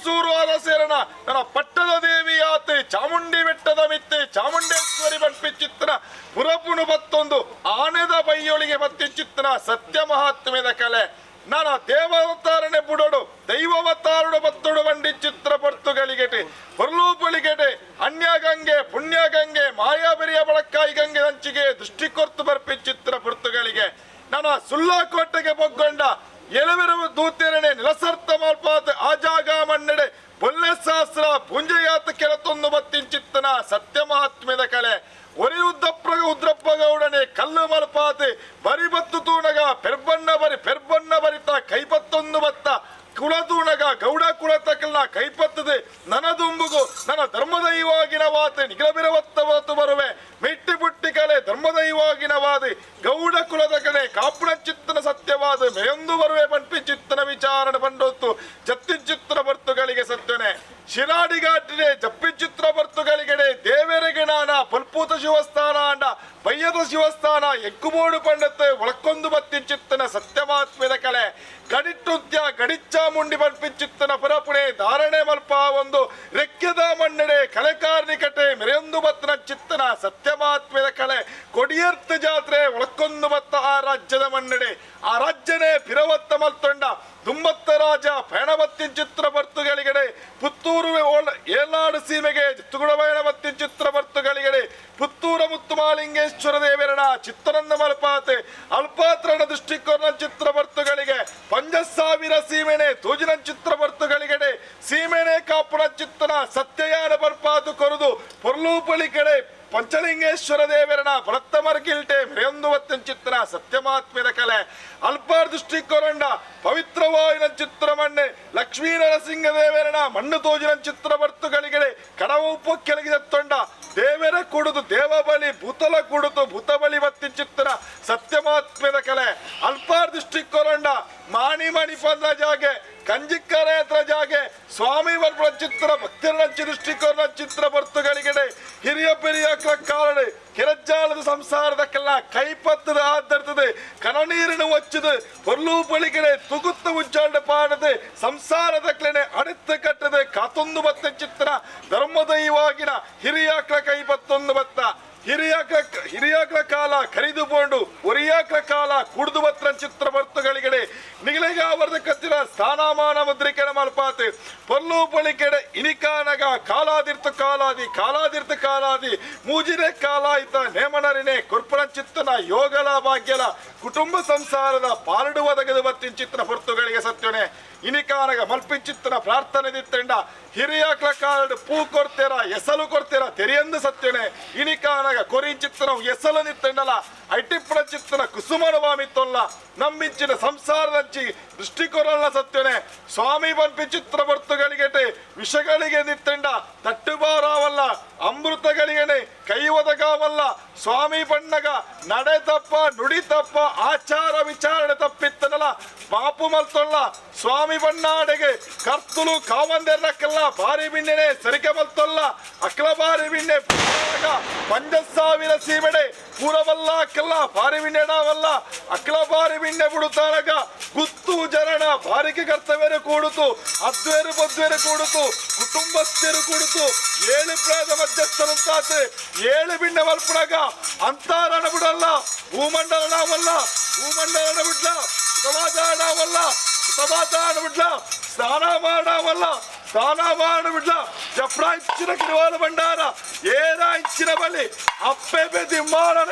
ಮೈಸೂರು ಅರಸೇರನ ನನ್ನ ಪಟ್ಟದ ದೇವಿಯಾತೆ ಚಾಮುಂಡಿ ಬೆಟ್ಟದ ಮಿತ್ತೆ ಚಾಮುಂಡೇಶ್ವರಿ ಬನ್ಪಿಚ್ಚಿತ್ತನ ಪುರಪುನು ಬತ್ತೊಂದು ಆನೆದ ಬೈಯೊಳಿಗೆ ಬತ್ತಿಚ್ಚಿತ್ತನ ಸತ್ಯ ಮಹಾತ್ಮ್ಯದ ಕಲೆ ನನ್ನ ದೇವಾವತಾರನೆ ಬುಡೋಡು ದೈವಾವತಾರುಡು ಬತ್ತುಡು ಬಂಡಿ ಚಿತ್ರ ಪರ್ತುಗಳಿಗೆಟೆ ಹೊರಲೂಪಳಿಗೆಟೆ ಅನ್ಯ ಗಂಗೆ ಪುಣ್ಯ ಗಂಗೆ ಮಾಯಾಬೆರಿಯ ಬಳಕಾಯಿ ಗಂಗೆ ಹಂಚಿಗೆ ದೃಷ್ಟಿಕೊರ್ತು ಬರ್ಪಿಚ್ಚಿತ್ರ ಪರ್ತುಗಳಿಗೆ ನನ್ನ ಸುಲ್ಲಾಕೋಟೆಗೆ ಬೊಗ್ಗೊಂಡ ಎಲವೆರವು ದೂತೆರನೆ ನಿಲಸರ್ತ ಮಾಲ್ಪಾತ ಆಜಾಗ ಮಣ್ಣೆಡೆ ಬೊಲ್ಲೆ ಶಾಸ್ತ್ರ ಪುಂಜಯಾತ ಕೆಲತೊಂದು ಬತ್ತಿಂಚಿತ್ತನ ಸತ್ಯ ಮಹಾತ್ಮ್ಯದ ಕಲೆ ಒರಿ ಉದ್ರಪ್ಪ ಗೌಡನೆ ಕಲ್ಲು ಮಲ್ಪಾತೆ ಬರಿ ಬತ್ತು ತೂಣಗ ಪೆರ್ಬಣ್ಣ ಬರಿತ ಕೈಪತ್ತೊಂದು ಬತ್ತ ಕುಳತೂಣಗ ಗೌಡ ಕುಳತಕಲ್ಲ ಕೈಪತ್ತದೆ ನನದುಂಬುಗು ನನ್ನ ಧರ್ಮದೈವಾಗಿನ ವಾತೆ ನಿಗಲಬಿರವತ್ತು ಬರುವೆ ಮೆಟ್ಟಿ ಪುಟ್ಟಿ ಕಲೆ ಧರ್ಮದೈವಾಗಿನ ವಾದಿ ಗೌಡ ಕುಲದ ಕಡೆ ಕಾಪುಣ ಚಿತ್ತನ ಸತ್ಯವಾದ ಮೆಯೊಂದು ಬರುವೆ ಪಂಪಿ ಚಿತ್ತನ ವಿಚಾರಣೆ ಬಂಡೊತ್ತು ಜತ್ತಿನ ಚಿತ್ರ ಬರ್ತುಗಳಿಗೆ ಸತ್ಯನೆ ಶಿರಾಡಿಗಾಟಿನೆ ಜಪ್ಪಿ ಚಿತ್ರ ಬರ್ತುಗಳಿಗೆಡೆ ದೇವರಿಗೆ ನಾನ ಪಲ್ಪೂತ ಶಿವಸ್ಥಾನ ಅಂಡ ಬಯ್ಯದ ಶಿವಸ್ಥಾನ ಎಕ್ಕುಬೋಡು ಪಂಡತ್ತೆ ಒಳಕೊಂದು ಬತ್ತಿನ ಚಿತ್ತನ ಸತ್ಯಮಾತ್ಮ್ಯದ ಕಲೆ ಗಡಿಟ್ಟುತ್ಯ ಗಡಿಚ್ಚಾಮುಂಡಿ ಬಲ್ಪಿಚ್ಚಿತ್ತನ ಪುರಪುಣೆ ಧಾರಣೆ ಮಲ್ಪ ಒಂದು ರೆಕ್ಕೆದ ಮಣ್ಣೆಡೆ ಕಲೆಕಾರ್ನಿಕಟೆ ಮೆರೆಯೊಂದು ಬತ್ತನ ಚಿತ್ತನ ಸತ್ಯಮಾತ್ಮ್ಯದ ಕಲೆ ಕೊಡಿಯರ್ತ ಜಾತ್ರೆ ಒಳಕೊಂದು ಬತ್ತ ಆ ರಾಜ್ಯದ ಮಣ್ಣೆಡೆ ಆ ರಾಜ್ಯನೇ ಪಿರವತ್ತ ಮಲ್ತೊಂಡ ದುಂಬತ್ತ ರಾಜ ಪಯಣಬತ್ತಿನ ಚಿತ್ರ ಬರ್ತುಗಳಿಗೆಡೆ ಪುತ್ತೂರು ಏಳ್ನಾಡು ಸೀಮೆಗೆ ತುಗುಡಬಯಣ ಬತ್ತಿನ ಚಿತ್ರ ಬರ್ತುಗಳಿಗೆಡೆ ಪುತ್ತೂರ ಮುತ್ತುಮಾಲಿಂಗೇಶ್ವರ ದೇವರನ ಚಿತ್ತರಂದ ಮಲ್ಪಾತೆ ಅಲ್ಪಾತ್ರಣ ದೃಷ್ಟಿಕೋನ ಚಿತ್ರ ಬರ್ತುಗಳಿಗೆ 5,000 ಸೀಮೆನೆ ತೋಜಿನ ಚಿತ್ರ ಬರ್ತುಗಳಿಗೆಡೆ ಸೀಮೆನೆ ಕಾಪುಣ ಚಿತ್ತನ ಸತ್ಯಯಾನ ಬರ್ಪಾದು ಕೊರುದು ಪೊರ್ಲೂಪಳಿ ಕಡೆ ಪಂಚಲಿಂಗೇಶ್ವರ ದೇವರನ ಭರತ್ತಮರ್ಗಿಲ್ಟೆ ಮೆರೆಯೊಂದು ವತ್ತಿನ ಚಿತ್ರ ಸತ್ಯಮಾತ್ಮ್ಯದ ಕಲೆ ಅಲ್ಪಾರ್ ದೃಷ್ಟಿಕೋರಂಡ ಪವಿತ್ರವಾಯಿನ ಚಿತ್ರ ಮಣ್ಣೆ ಲಕ್ಷ್ಮೀ ನರಸಿಂಹ ದೇವರನ ಮಣ್ಣು ತೋಜಿನ ಚಿತ್ರ ಬರ್ತುಗಳಿಗೆಡೆ ಕಡವ ಉಪ್ಪು ಕೆಳಗಿದೆ ತೊಂಡ ದೇವರ ಕುಡುದು ದೇವಬಲಿ ಭೂತಲ ಕುಡುದು ಭೂತಬಲಿ ಬತ್ತಿನ ಚಿತ್ರ ಸತ್ಯಮಾತ್ಮ್ಯದ ಕಲೆ ಅಲ್ಪಾರ್ ದೃಷ್ಟಿಕೋರಂಡ ಮಾಣಿ ಪಂದ್ರ ಜಾಗೆ ಕಂಜಿಕ್ಕರ ಹತ್ರ ಜಾಗೆ ಸ್ವಾಮಿ ಬರ್ಬಳ ಚಿತ್ರ ಭಕ್ತಿರಂಚಿ ದೃಷ್ಟಿಕೋನ ಚಿತ್ರ ಬರ್ತುಗಳಿಗೆಡೆ ಹಿರಿಯ ಬೆರಿಯ ಕಾರಣ ಕೆರಜ್ಜಾಲದ ಸಂಸಾರದಕ್ಕೆಲ್ಲ ಕೈಪತ್ತದ ಆಧರಿಸದೆ ಕನನೀರಿನ ಒಚ್ಚದು ಹೊರ್ಲು ಬಳಿಗಡೆ ತುಗುತ್ತ ಉಜ್ಜಾಡ ಪಾಡದೆ ಸಂಸಾರದಕ್ಲೆನೆ ಅಡೆತ್ತ ಕಟ್ಟದೆ ಕಾತೊಂದು ಬತ್ತ ಚಿತ್ರ ಧರ್ಮದೈವಾಗಿನ ಹಿರಿಯಾಕ್ಳ ಕೈಪತ್ತೊಂದು ಬತ್ತ ಹಿರಿಯಾಕ್ಳ ಕಾಲ ಕರಿದುಕೊಂಡು ಒರಿಯಾಕ್ಳ ಕಾಲ ಕುಡಿದು ಬತ್ರ ಚಿತ್ರ ಬರ್ತುಗಳಿಗೆಡೆ ನಿಗಲಿಗೆ ಆವರ್ದ ಕತ್ತಿನ ಸ್ಥಾನಮಾನ ಮುದ್ರಿಕೆನ ಮಲ್ಪಾತೆ ಪೊಲ್ಲು ಬಳಿಕೆಡೆ ಇನಿಕಾನಗ ಕಾಲಾದಿರ್ತ ಕಾಲಾದಿ ಮೂಜಿರೆ ಕಾಲಾಯಿತ ನೇಮನರಿನೆ ಕುರ್ಪಣ ಚಿತ್ತನ ಯೋಗಲ ಭಾಗ್ಯಲ ಕುಟುಂಬ ಸಂಸಾರದ ಪಾಲಡು ಒದಗದು ಬತ್ತಿನ ಚಿತ್ರ ಹೊರ್ತುಗಳಿಗೆ ಸತ್ಯನೆ ಇನಿಕಾನಗ ಮಲ್ಪಿನ ಚಿತ್ತನ ಪ್ರಾರ್ಥನೆ ದಿತ್ತಂಡ ಹಿರಿಯಾಕ್ಳ ಕಾಲಡು ಪೂ ಕೊಡ್ತೇರ ಎಸಲು ಕೊಡ್ತೇರ ತೆರೆಯಂದು ಸತ್ಯನೆ ಇನಿಕಾನಗ ಕೊರಿನ್ ಚಿತ್ತನ ಎಸಲು ನಿತ್ತಂಡಲ ಐಟಿಪ್ಪಣ ಚಿತ್ತನ ಕುಸುಮನವಾಮಿತ್ತೊಲ್ಲ ನಮ್ಮಿಂಚಿನ ಸಂಸಾರದಂಚಿ ದೃಷ್ಟಿಕೋರಲ್ಲ ಸತ್ಯನೆ ಸ್ವಾಮಿ ಬನ್ಪಿ ಚಿತ್ರ ಬರ್ತುಗಳಿಗೆಟೆ ವಿಷಗಳಿಗೆ ನಿತ್ತಂಡ ತಟ್ಟುಬಾರಾವಲ್ಲ ಅಮೃತಗಳಿಗೆನೆ ಕೈ ಒದಗಾವಲ್ಲ ಸ್ವಾಮಿ ಬಣ್ಣಗ ನಡೆ ತಪ್ಪ ನುಡಿ ತಪ್ಪ ಆಚಾರ ವಿಚಾರಣೆ ತಪ್ಪಿತ್ತನಲ್ಲ ಬಾಪು ಮಲ್ತೊಲ್ಲ ಸ್ವಾಮಿ ಬಣ್ಣಾಡೆಗೆ ಕರ್ತುಲು ಕಾವಂದೆರ್ನಕ್ಕೆಲ್ಲ ಬಾರಿ ಬಿಣ್ಣೆನೆ ಸರಿಕೆ ಮಲ್ತೊಲ್ಲ ಅಕ್ಲ ಬಾರಿ ಬಿಣ್ಣೆ 5,000 ಸೀಮೆಡೆ ಪೂರವಲ್ಲ ಅಕ್ಕೆಲ್ಲ ಬಾರಿ ಬಿಣ್ಣೆಡವಲ್ಲ ಅಕ್ಲ ಬಾರಿ ಬಿಣ್ಣೆ ಬಿಡುತ್ತಾನಗ ಗುತ್ತು ಜನನ ಬಾರಿಗೆ ಕರ್ತವ್ಯರು ಕೂಡುತ್ತು ಅದ್ವೇರು ಬದ್ವೇರು ಕೂಡುತ್ತು ಕುಟುಂಬಸ್ಥರು ಕೂಡುತ್ತು 7 ಪ್ರಾಯದ ಮಧ್ಯಸ್ಥರಂತಾತೆ 7 ಬಿಣ್ಣೆ ಮಲ್ಪಡಗ ಅಂತಾರಣ ಬಿಡಲ್ಲ ಭೂಮಂಡಲವಲ್ಲ ಬಿಡ್ಲ ಸಮಾಧಾನ ಬಿಡ್ಲ ಸ್ನಾನ ಮಾಡಬಿಡ್ಲ ಜಪ್ರ ಇಂಚಿನ ಕಿರುವಾಲ ಭಂಡಾರ ಏನ ಇಂಚಿನ ಬಲಿ ಅಪ್ಪೆ ಬೆದಿ ಮಾಡನ